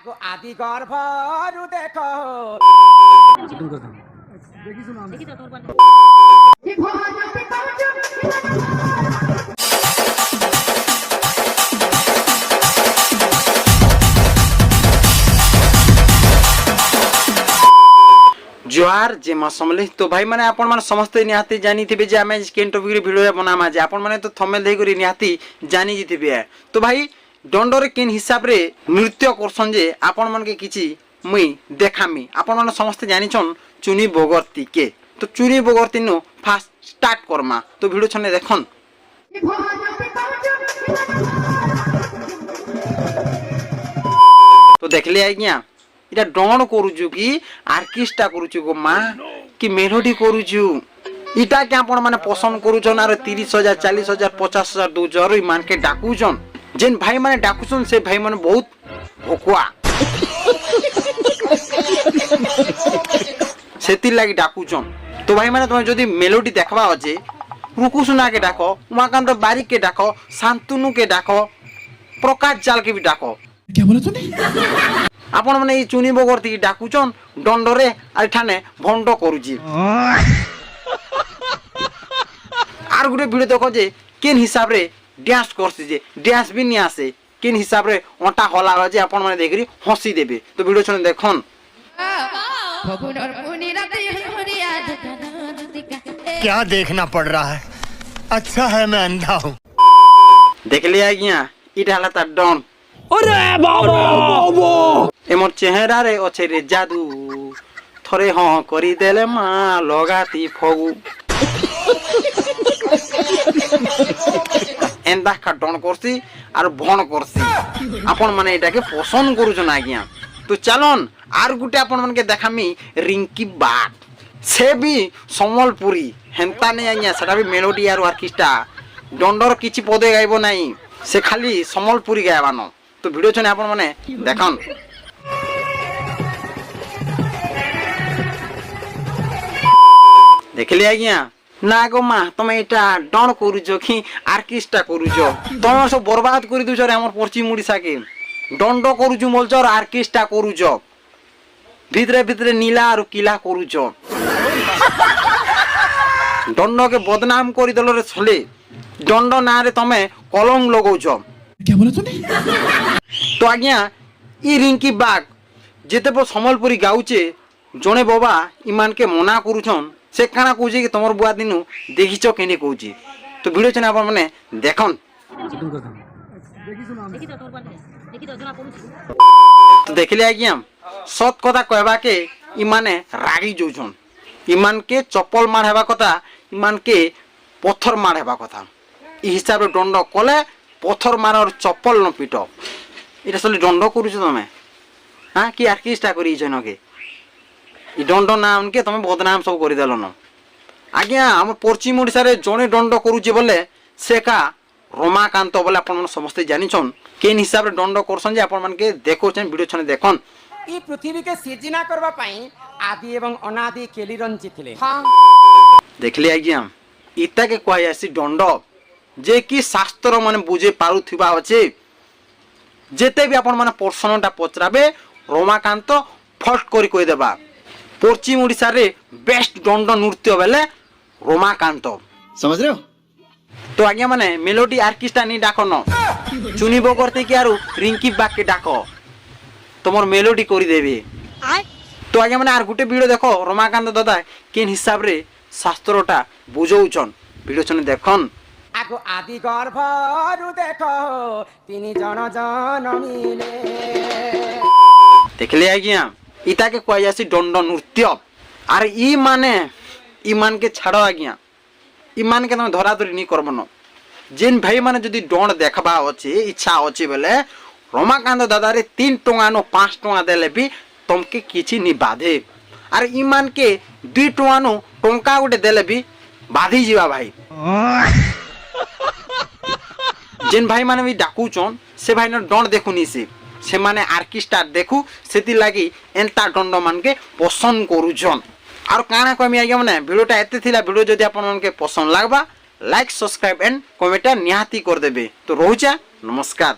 আগো আদি গর্ভরু দেখো जोहार जे मां समले तो भाई माने आपण माने समस्त निहाती जानी थिबे जे आमे केन टॉपिक रे वीडियो बनामा जे आपण माने तो थंबनेल देई करी निहाती जानी जिथिबे तो भाई दंडरे केन हिसाब रे नृत्य करसन जे आपण मन के किछि मुई देखामी आपण माने समस्त जानि छन चुनी बोगरती के तो चुनी बोगरती नो फास्ट स्टार्ट करमा तो वीडियो छने देखन तो देखले आज्ञा এটা ডন করুছু কি আর্কেস্ট্রা করুছু গো মা কি মেলোডি করুছু ইটা কে আপন মানে পছন্দ করুছন আর 30,000 40,000 50,000 দউছর ই মানকে ডাকুছন যেন ভাই মানে ডাকুছন সে ভাই মানে বহুত ভকুয়া সেতি লাগি ডাকুছন তো ভাই মানে তুমি যদি মেলোডি দেখবা আছে রুকুসুনা কে ডাকো উমাকান্ত বারিক কে ডাকো শান্তনু কে ডাকো প্রকাশ জাল কে भी ডাকো क्या बोला तूने आपण माने ई चुनी बगरती डाकुचन दंडरे आइ ठाने भंड करूची आर गुटे वीडियो देखो जे केन हिसाब रे डांस करसी जे डांस भी नि आसे केन हिसाब रे ओटा होला जे आपण माने देखरी हंसी देबे तो वीडियो छन देखन क्या देखना पड़ रहा है अच्छा है मैं अंधा हूँ देख लिया गया इटा हला ता डन अरे बाबा एमर चेहरा रे अच्छे रे जादू थरे हाँ करी देले माँ लगाती फगु एंदा का डन करसी और भण करसी आपण माने एटा के पसंद करूछन आज्ञा तो चलन आर गुटे आपण मन के देखामी रिंकी बाग से भी समलपुरी हेंता नै आज्ञा सेटा भी मेलोडी आर ऑर्केस्ट्रा डंडर किछि पदे गाइबो नाही से खाली समलपुरी गायबानो तो वीडियो छने आपण माने देखन देखले आज्ञा ना गो माँ तुम एटा डन करूछो कि आर्केस्ट्रा करूछो तुम सब बर्बाद कर दूछ रे हमर पश्चिम ओडिशा के दंड करूछु मोलचर आर्केस्ट्रा करूछो भितरे भितरे नीला और किला करूछो दंड के बदनाम करि दलो रे छले दंड ना रे तमे कलम लगाउछो क्या बोला तूने तो आज्ञा ई रिंकी बाग जेते पर समलपुरी गाउचे जने बाबा इमान के मना करूछन से काना कहूचे कि तमर बुआ दिनु देखिछो केने कहूची तो वीडियो छने आपन माने देखन तो देखले आज्ञा सत कथा कहबा के इमाने रागी जोछन इमान के चप्पल मार हेबा कथा इमान के पत्थर मार हेबा कथा ई हिसाब रे दंड कले पत्थर मार और चप्पल न पिट এটা আসলে দণ্ড করেছো তুমি হ্যাঁ কি আর্কেস্ট্রা করি জনকে এই দণ্ড নামকে তুমি বদনাম সব করে দেল না আজ্ঞা আমার পশ্চিম ওড়িশারে জনে দণ্ড করুছে বলে সেকা রমাকান্ত বলে আপনার সমস্ত জানিছন কেন হিসাবে দণ্ড করছেন যে আপনাকে দেখছেন ভিডিও ছনে দেখুন এই পৃথিবীকে সৃজনা করবা পাই আদি এবং অনাদি কেলি রঞ্জিতলে হ্যাঁ দেখলি আজ্ঞা ইটাকে কয় আসি দণ্ড যে কি শাস্ত্র মানে বুঝে পারুথিবা আছে যেতে भी आपण माने प्रश्नटा पचराबे रमाकांत फर्स्ट करी कहि देबा पश्चिम ओडिसा रे बेस्ट दंड नृत्य बेले रमाकांत समझ रहे हो तो आज्ञा माने मेलोडी आर्केस्ट्रा नि डाको न चुनी बगरते के आरो रिंकी बाग के डाको तमर मेलोडी करी देबे तो आज्ञा माने आर गुटे वीडियो देखो रमाकांत दादा केन हिसाब रे शास्त्रटा बुझौछन वीडियो छने देखन আগো আদি গর্ভরু দেখো তিনি জন জনমিলে देखले आज्ञा इता के कह जासी दंड नृत्य और ई मान के छाड़ो आज्ञा ई मान के तुम धरा धरी नहीं करबन जेन भाई माने जदि दंड देखबा अछि इच्छा अछि बेले रमाकांत दादा रे 3 टंगा नो 5 टंगा देले भी तुमके किछि नि बाधे और ई मान के 2 टंगा नो टंका गोटे देले भी बाधी जीवा भाई जेन भाई माने भी डाकुचन से भाई न दंड देखुनी से माने आर्केस्ट्रा देखु सेति लागि एंता दंड मान के पसंद करूछन और काना कमी आगे माने वीडियोटा एते थिला वीडियो जदि आपन मन के पसंद लागबा लाइक सब्सक्राइब एंड कमेंट निहाती कर देबे तो रहूचा नमस्कार।